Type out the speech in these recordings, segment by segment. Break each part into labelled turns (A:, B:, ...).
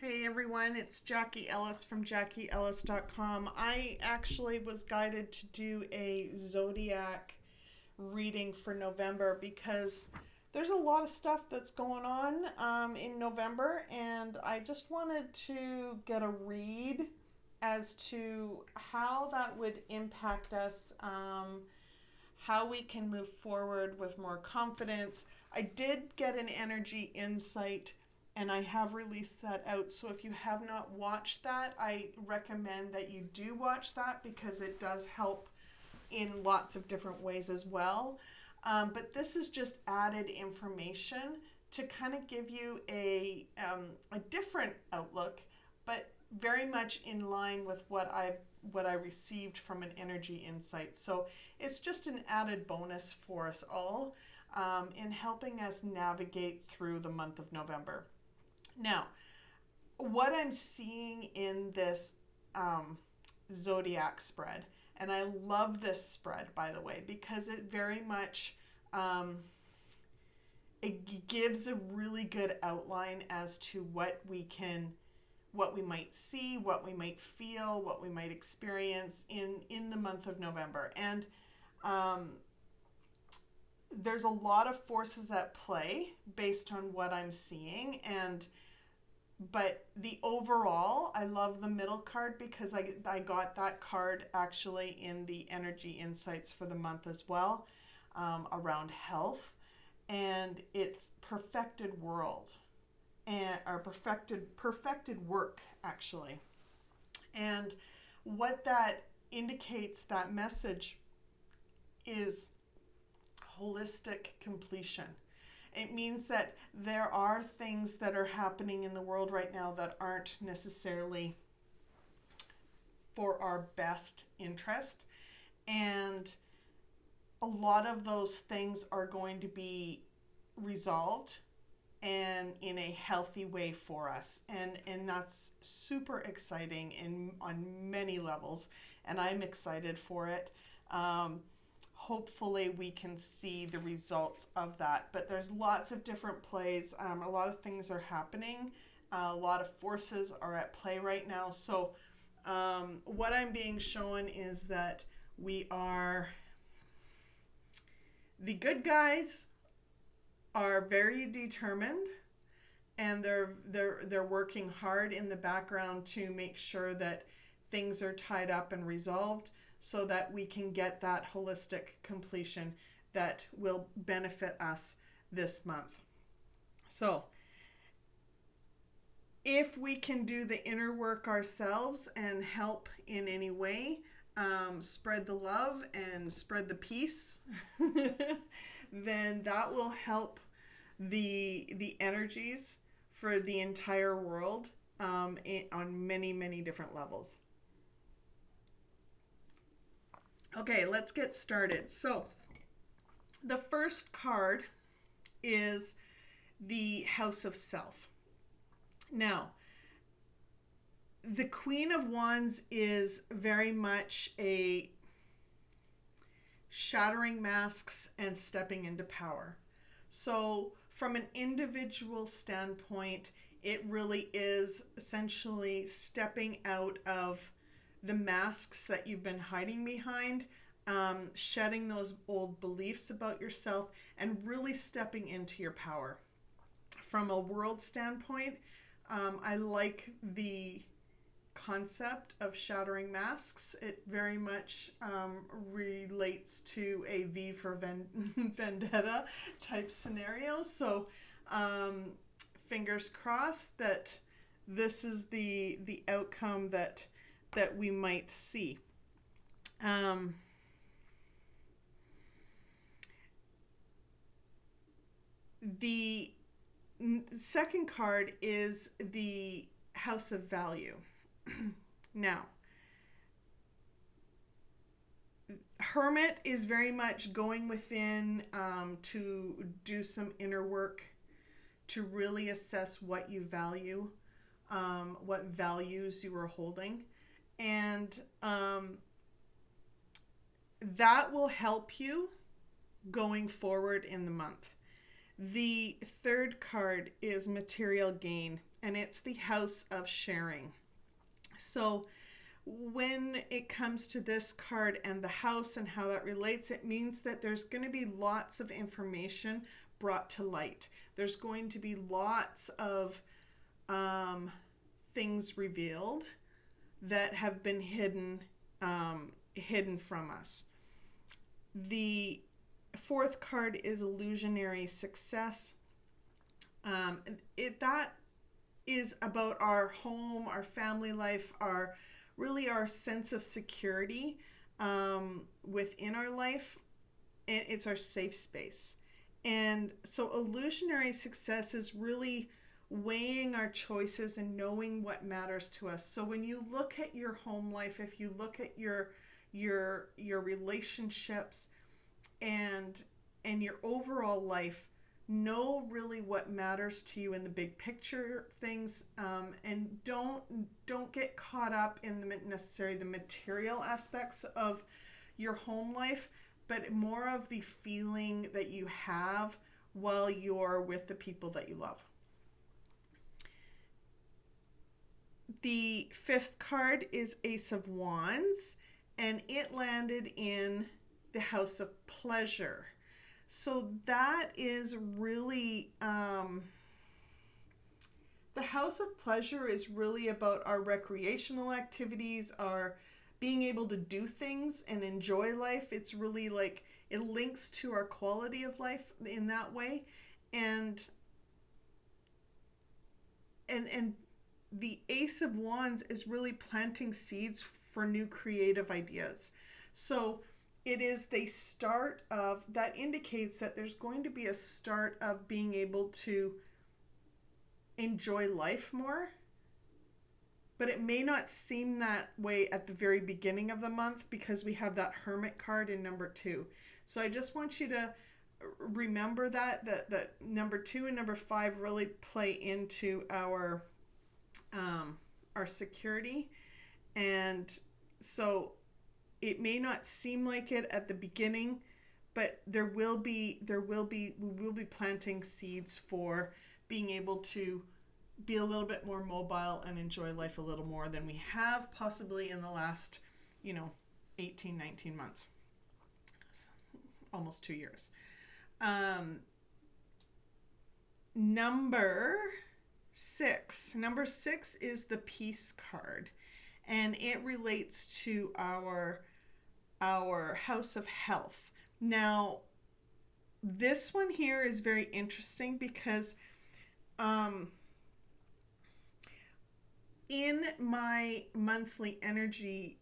A: Hey everyone, it's Jackie Ellis from JackieEllis.com. I actually was guided to do a Zodiac reading for November because there's a lot of stuff that's going on in November, and I just wanted to get a read as to how that would impact us, how we can move forward with more confidence. I did get an energy insight and I have released that out. So if you have not watched that, I recommend that you do watch that because it does help in lots of different ways as well. But this is just added information to kind of give you a different outlook, but very much in line with what I received from an energy insight. So it's just an added bonus for us all in helping us navigate through the month of November. Now, what I'm seeing in this zodiac spread, and I love this spread, by the way, because it very much it gives a really good outline as to what we might see, what we might feel, what we might experience in the month of November. And there's a lot of forces at play based on what I'm seeing, but the overall, I love the middle card because I got that card actually in the energy insights for the month as well, around health, and it's perfected world or perfected work actually. And what that indicates, that message, is holistic completion. It means that there are things that are happening in the world right now that aren't necessarily for our best interest. And a lot of those things are going to be resolved and in a healthy way for us. And that's super exciting on many levels. And I'm excited for it. Hopefully we can see the results of that. But there's lots of different plays. A lot of things are happening. A lot of forces are at play right now. So what I'm being shown is that the good guys are very determined, and they're working hard in the background to make sure that things are tied up and resolved, so that we can get that holistic completion that will benefit us this month. So if we can do the inner work ourselves and help in any way, spread the love and spread the peace, then that will help the energies for the entire world on many, many different levels. Okay, let's get started. So the first card is the House of Self. Now, the Queen of Wands is very much a shattering masks and stepping into power. So from an individual standpoint, it really is essentially stepping out of the masks that you've been hiding behind, shedding those old beliefs about yourself, and really stepping into your power. From a world standpoint, I like the concept of shattering masks. It very much relates to a V for Vendetta type scenario. So fingers crossed that this is the outcome that we might see. The second card is the House of Value. Now, Hermit is very much going within to do some inner work to really assess what you value, what values you are holding. And that will help you going forward in the month. The third card is Material Gain. and it's the house of sharing. So when it comes to this card and the house and how that relates, it means that there's going to be lots of information brought to light. There's going to be lots of things revealed that have been hidden from us. The fourth card is illusionary success. That is about our home, our family life, our sense of security within our life. It's our safe space. And so illusionary success is really weighing our choices and knowing what matters to us. So when you look at your home life, if you look at your relationships and your overall life, know really what matters to you in the big picture things, and don't get caught up in necessarily the material aspects of your home life, but more of the feeling that you have while you're with the people that you love. The fifth card is Ace of Wands, and it landed in the House of Pleasure. So that is really, the House of Pleasure is really about our recreational activities, our being able to do things and enjoy life. It's really like, it links to our quality of life in that way. And the Ace of Wands is really planting seeds for new creative ideas. So it is the start of, that indicates that there's going to be a start of being able to enjoy life more. But it may not seem that way at the very beginning of the month because we have that Hermit card in number 2. So I just want you to remember that number 2 and number 5 really play into our security. And so it may not seem like it at the beginning, but we will be planting seeds for being able to be a little bit more mobile and enjoy life a little more than we have possibly in the last 18, 19 months, almost 2 years. Number 6 is the Peace card, and it relates to our House of Health. Now this one here is very interesting because in my monthly energy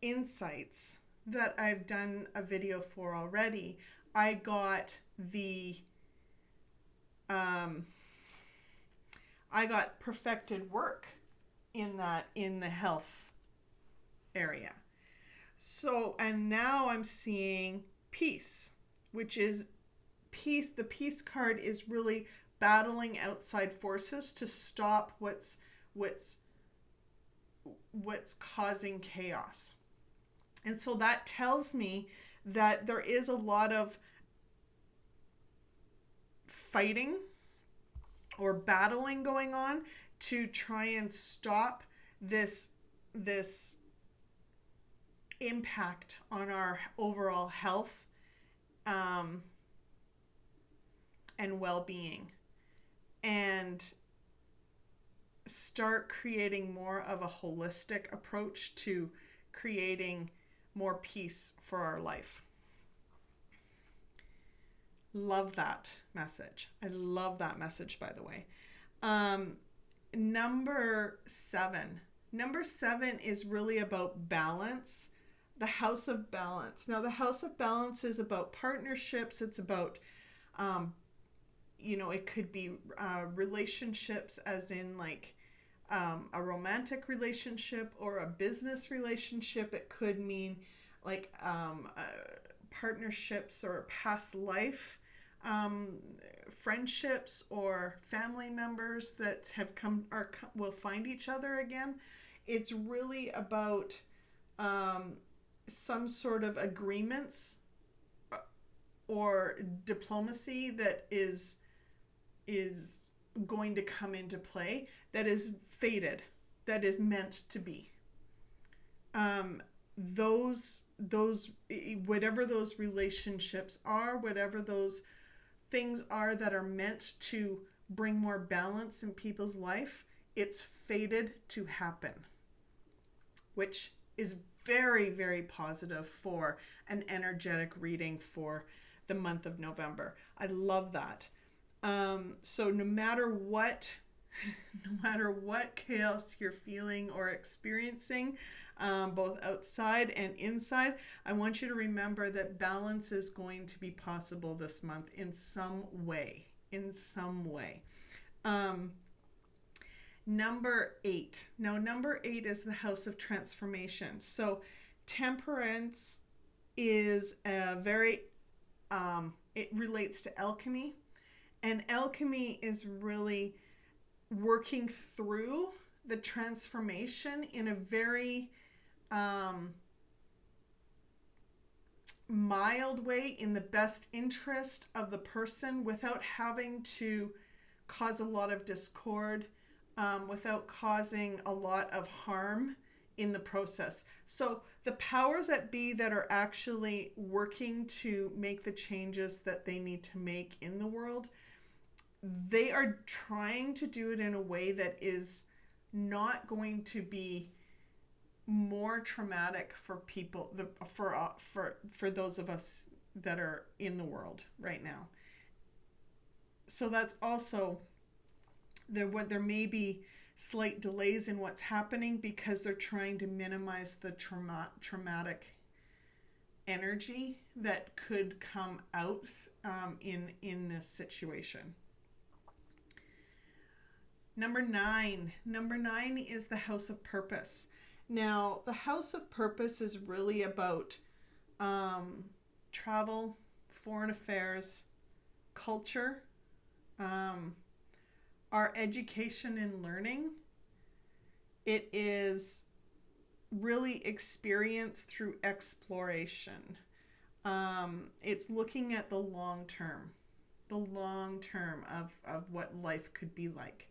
A: insights that I've done a video for already, I got perfected work in the health area. So, and now I'm seeing peace, which is peace. The Peace card is really battling outside forces to stop what's causing chaos. And so that tells me that there is a lot of fighting or battling going on to try and stop this impact on our overall health and well-being, and start creating more of a holistic approach to creating more peace for our life. Love that message. I love that message, by the way. Number 7 is really about balance. The House of Balance. Now the House of Balance is about partnerships. It's about it could be relationships, as in like a romantic relationship or a business relationship. It could mean like partnerships or past life friendships or family members that have will find each other again. It's really about some sort of agreements or diplomacy that is going to come into play that is fated, that is meant to be. Those whatever those relationships are, whatever those things are that are meant to bring more balance in people's life, it's fated to happen, which is very, very positive for an energetic reading for the month of November. I love that. So no matter what chaos you're feeling or experiencing, both outside and inside, I want you to remember that balance is going to be possible this month in some way. Number 8. Now, number 8 is the house of transformation. So temperance is a very, it relates to alchemy. And alchemy is really working through the transformation in a very mild way, in the best interest of the person, without having to cause a lot of discord, without causing a lot of harm in the process. So the powers that be that are actually working to make the changes that they need to make in the world, they are trying to do it in a way that is not going to be more traumatic for people, for those of us that are in the world right now. So that's also there may be slight delays in what's happening because they're trying to minimize the traumatic energy that could come out in this situation. Number 9 is the house of purpose. Now, the house of purpose is really about travel, foreign affairs, culture, our education and learning. It is really experience through exploration. It's looking at the long term of what life could be like.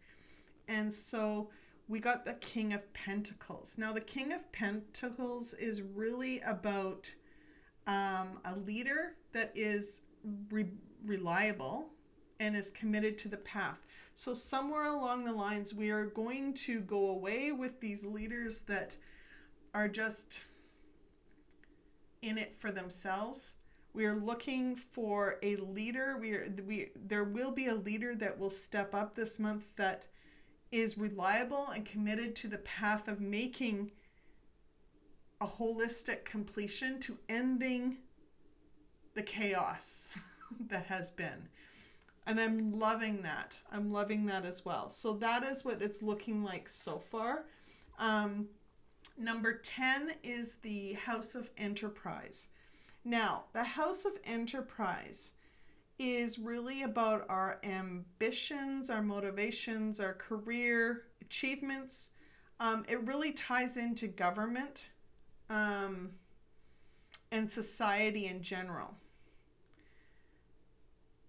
A: And so we got the King of Pentacles. Now, the King of Pentacles is really about a leader that is reliable and is committed to the path. So somewhere along the lines, we are going to go away with these leaders that are just in it for themselves. We are looking for a leader. There will be a leader that will step up this month that is reliable and committed to the path of making a holistic completion to ending the chaos that has been. And I'm loving that. I'm loving that as well. So that is what it's looking like so far. Number 10 is the House of Enterprise. Now, the House of Enterprise is really about our ambitions, our motivations, our career achievements. It really ties into government and society in general.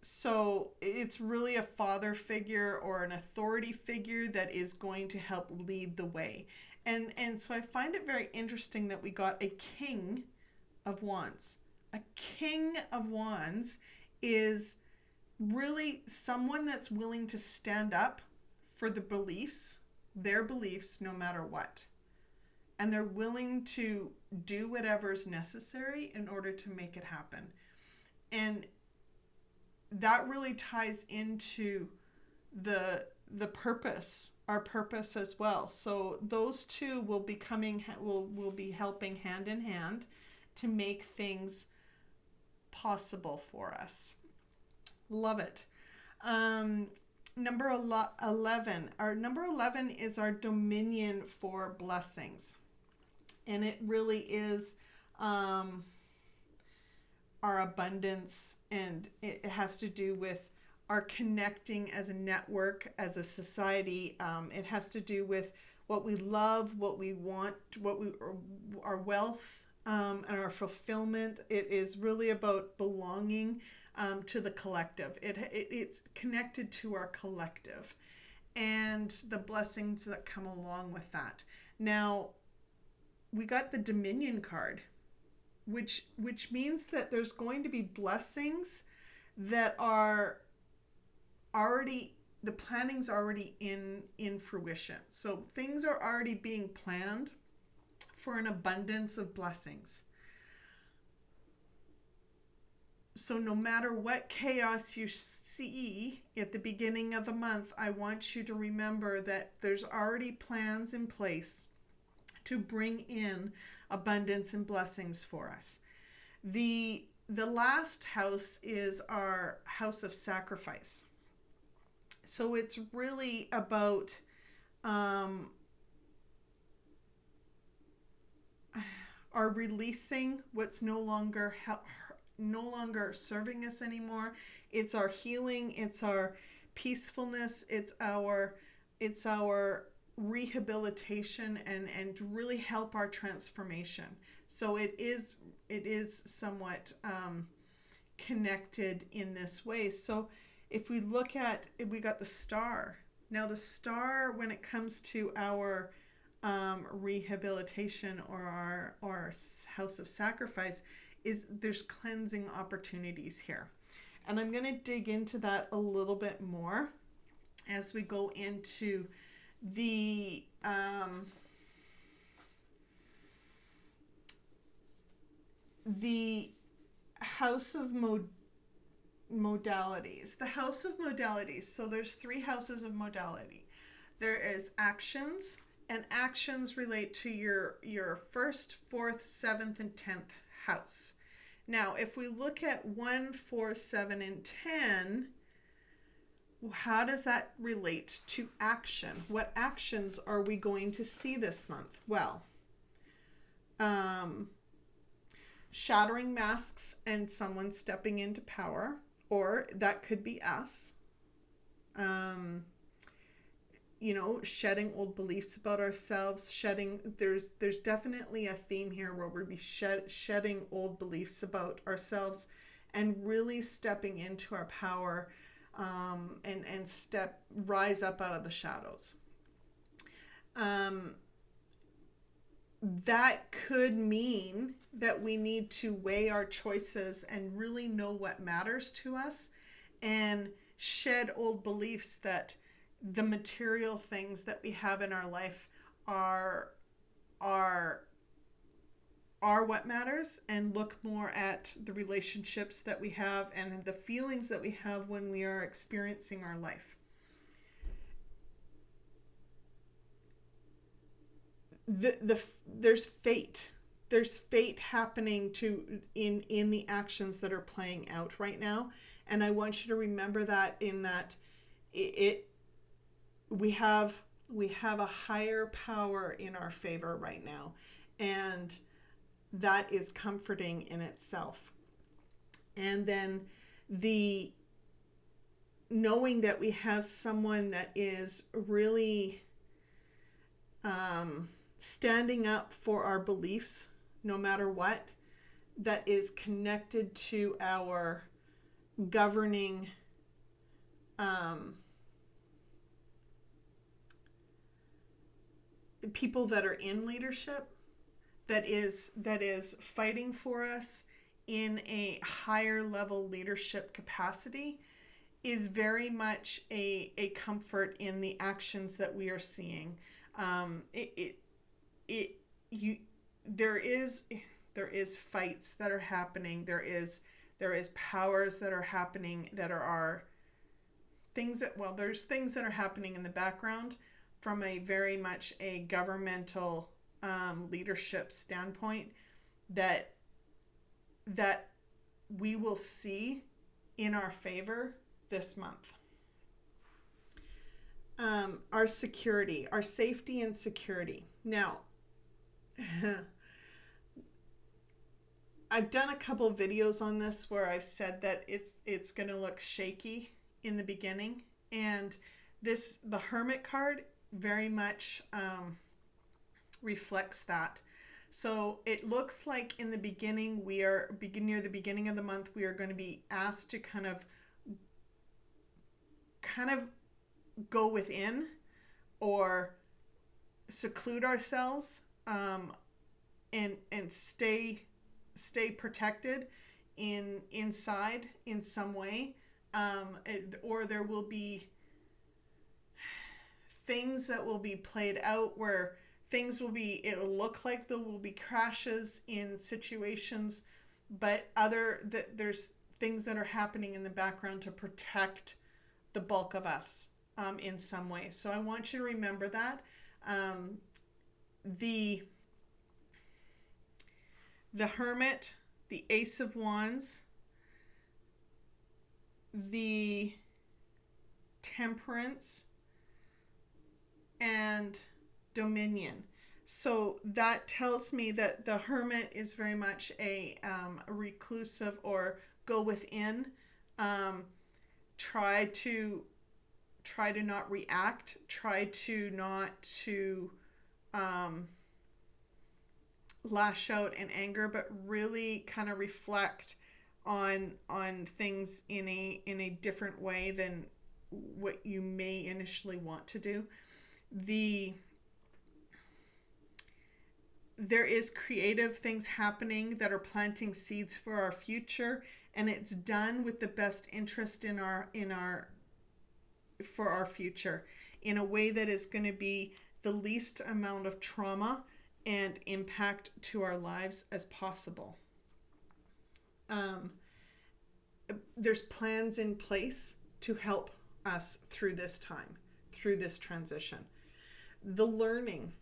A: So it's really a father figure or an authority figure that is going to help lead the way. And so I find it very interesting that we got a King of Wands. A King of Wands is really someone that's willing to stand up for their beliefs, no matter what. And they're willing to do whatever's necessary in order to make it happen. And that really ties into the purpose, our purpose as well. So those two will be be helping hand in hand to make things possible for us. Love it. Number 11. Our number 11 is our dominion for blessings. And it really is our abundance, and it has to do with our connecting as a network, as a society. It has to do with what we love, what we want, our wealth, and our fulfillment. It is really about belonging to the collective. It's connected to our collective. and the blessings that come along with that. Now, we got the Dominion card, which means that there's going to be blessings that are already, the planning's already in fruition. So things are already being planned for an abundance of blessings. So no matter what chaos you see at the beginning of a month, I want you to remember that there's already plans in place to bring in abundance and blessings for us. The last house is our house of sacrifice. So it's really about our releasing what's no longer serving us anymore. It's our healing, it's our peacefulness, it's our rehabilitation, and really help our transformation. So it is somewhat connected in this way. So if we look at, we got the star. Now the star, when it comes to our rehabilitation or our house of sacrifice, there's cleansing opportunities here. And I'm going to dig into that a little bit more as we go into the house of modalities. The house of modalities. So there's 3 houses of modality. There is actions, and actions relate to your 1st, 4th, 7th, and 10th house. Now, if we look at 1, 4, 7, and 10, how does that relate to action? What actions are we going to see this month? Well, shattering masks and someone stepping into power, or that could be us. Shedding old beliefs about ourselves, there's definitely a theme here where we'll be shedding old beliefs about ourselves and really stepping into our power, and rise up out of the shadows. That could mean that we need to weigh our choices and really know what matters to us, and shed old beliefs that the material things that we have in our life are what matters, and look more at the relationships that we have and the feelings that we have when we are experiencing our life. There's fate. There's fate happening in the actions that are playing out right now, and I want you to remember that we have a higher power in our favor right now, and that is comforting in itself. And then the knowing that we have someone that is really standing up for our beliefs no matter what, that is connected to our governing people that are in leadership, that is fighting for us in a higher level leadership capacity, is very much a comfort in the actions that we are seeing. There is fights that are happening. There is powers that are happening that are things that, well, there's things that are happening in the background from a very much a governmental leadership standpoint that we will see in our favor this month. Our security, our safety and security. Now, I've done a couple of videos on this where I've said that it's going to look shaky in the beginning, and the Hermit card very much reflects that. So it looks like in the beginning, near the beginning of the month, we are going to be asked to kind of go within or seclude ourselves, and stay protected inside in some way, or there will be things that will be played out where it'll look like there will be crashes in situations, but there's things that are happening in the background to protect the bulk of us, in some way. So I want you to remember that. The Hermit, the Ace of Wands, the Temperance, and Dominion. So that tells me that the Hermit is very much a reclusive, or go within. Try to not react. Try to not to lash out in anger, but really kind of reflect on things in a different way than what you may initially want to do. There is creative things happening that are planting seeds for our future, and it's done with the best interest for our future, in a way that is going to be the least amount of trauma and impact to our lives as possible. There's plans in place to help us through this time, through this transition. The learning.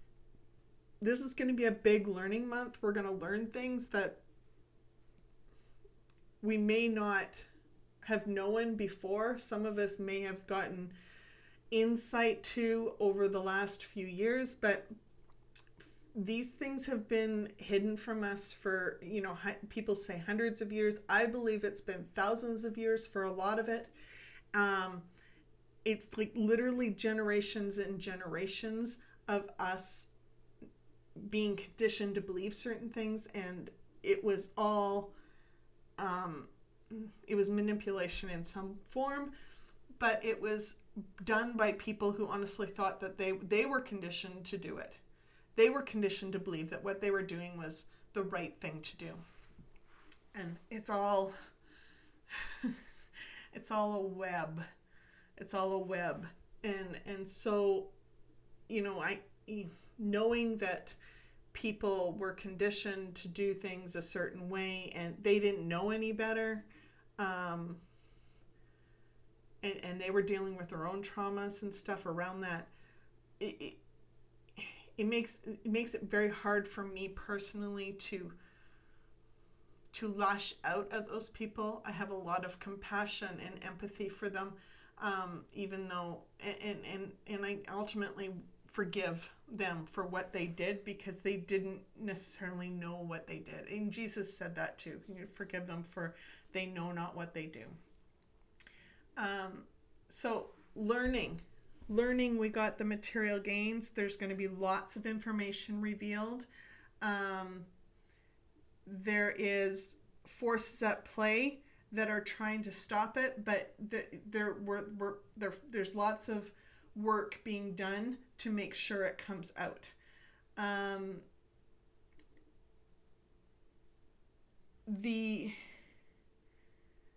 A: This is going to be a big learning month. We're going to learn things that we may not have known before. Some of us may have gotten insight to over the last few years, but these things have been hidden from us for, people say hundreds of years. I believe it's been thousands of years for a lot of it. It's like literally generations and generations of us being conditioned to believe certain things, and it was all it was manipulation in some form, but it was done by people who honestly thought that they were conditioned to do it. They were conditioned to believe that what they were doing was the right thing to do. And it's all it's all a web. It's all a web. And so, knowing that people were conditioned to do things a certain way and they didn't know any better, and they were dealing with their own traumas and stuff around that, it makes it very hard for me personally to lash out at those people. I have a lot of compassion and empathy for them, even though, and I ultimately forgive them for what they did, because they didn't necessarily know what they did. And Jesus said that too. You forgive them, for they know not what they do. So learning, we got the material gains. There's going to be lots of information revealed. There is forces at play that are trying to stop it, but there's lots of work being done to make sure it comes out.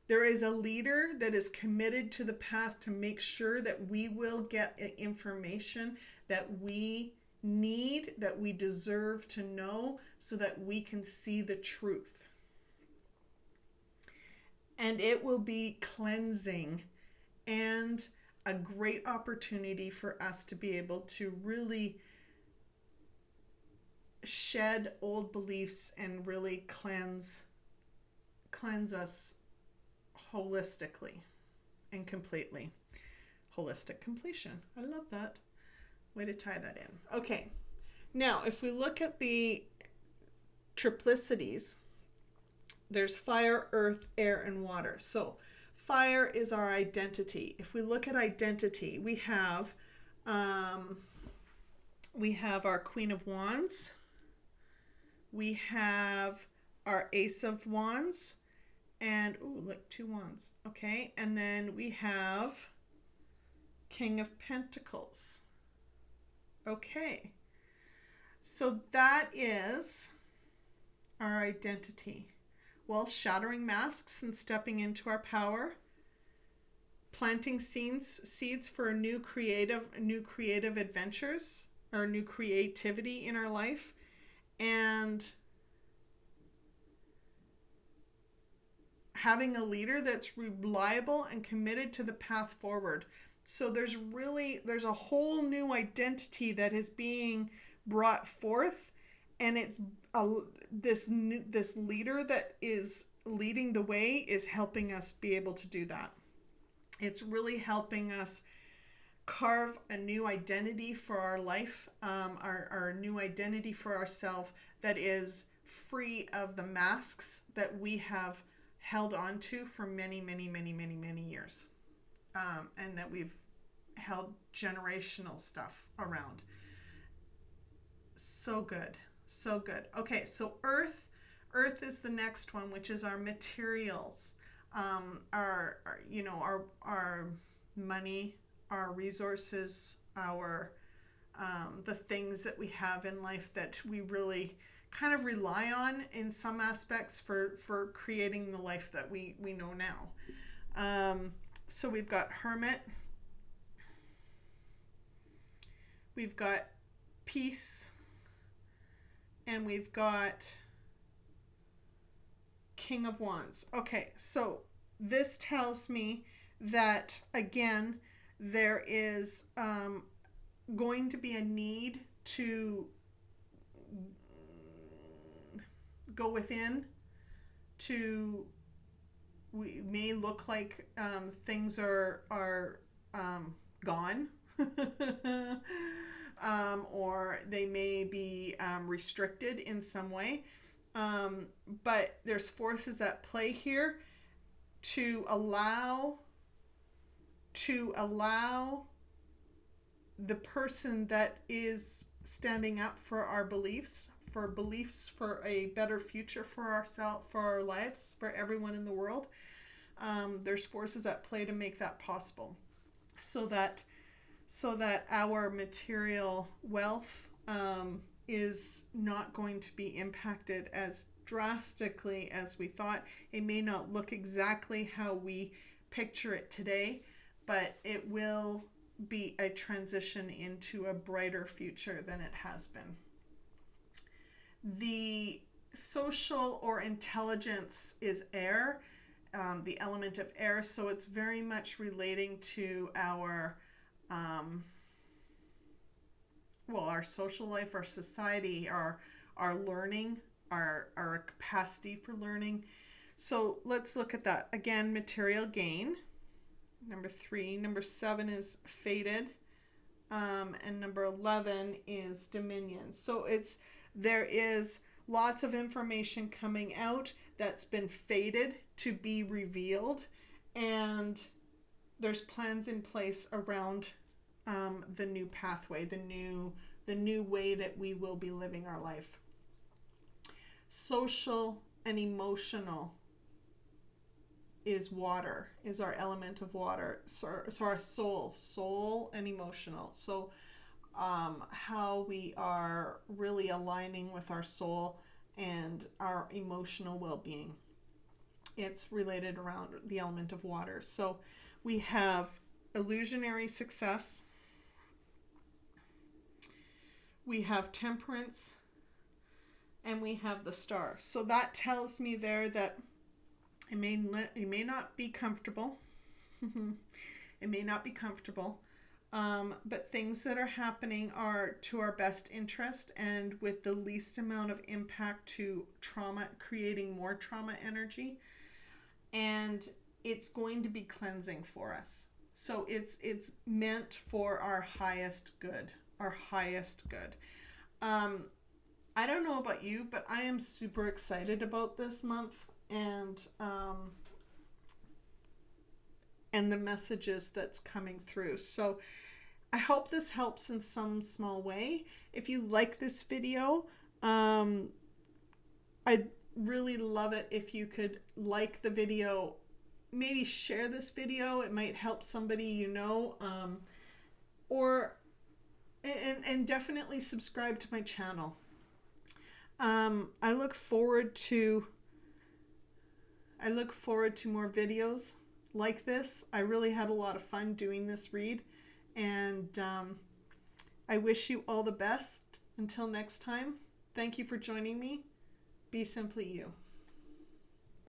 A: There is a leader that is committed to the path to make sure that we will get information that we need, that we deserve to know, so that we can see the truth. And it will be cleansing and a great opportunity for us to be able to really shed old beliefs and really cleanse us holistically and completely. Holistic completion. I love that. Way to tie that in. Okay. Now, if we look at the triplicities, there's fire, earth, air, and water. So fire is our identity. If we look at identity, we have our Queen of Wands. We have our Ace of Wands. And, look, 2 wands. Okay. And then we have King of Pentacles. Okay. So that is our identity. Well, shattering masks and stepping into our power. Planting seeds for new creative adventures or new creativity in our life. And having a leader that's reliable and committed to the path forward. So there's a whole new identity that is being brought forth, and it's this leader that is leading the way is helping us be able to do that. It's really helping us carve a new identity for our life, our new identity for ourselves that is free of the masks that we have held on to for many, many, many, many, many years. And that we've held generational stuff around. So good. So good. Okay, so Earth is the next one, which is our materials. Our money, our resources, our the things that we have in life that we really kind of rely on in some aspects for creating the life that we know now. So we've got Hermit, we've got Peace, and we've got King of Wands. Okay, so this tells me that, again, there is going to be a need to go within. We may look like things are gone. Or they may be restricted in some way. But there's forces at play here to allow the person that is standing up for our beliefs, for a better future for ourselves, for our lives, for everyone in the world. There's forces at play to make that possible, so that our material wealth is not going to be impacted as drastically as we thought. It may not look exactly how we picture it today, but it will be a transition into a brighter future than it has been. The social or intelligence is air, the element of air, so it's very much relating to our our social life, our society, our learning, our capacity for learning. So let's look at that. Again, material gain, number 3. Number 7 is faded. And number 11 is dominion. So there is lots of information coming out that's been faded to be revealed. And there's plans in place around the new pathway, the new way that we will be living our life. Social and emotional is water, is our element of water. So our soul and emotional. So how we are really aligning with our soul and our emotional well-being. It's related around the element of water. So we have illusionary success. We have temperance, and we have the star. So that tells me there that it may not be comfortable. It may not be comfortable, but things that are happening are to our best interest and with the least amount of impact to trauma, creating more trauma energy. And it's going to be cleansing for us. So it's meant for our highest good. I don't know about you, but I am super excited about this month and the messages that's coming through. So I hope this helps in some small way. If you like this video, I'd really love it if you could like the video, maybe share this video. It might help somebody you know. or and definitely subscribe to my channel. I look forward to more videos like this. I really had a lot of fun doing this read, and I wish you all the best. Until next time, thank you for joining me. Be simply you.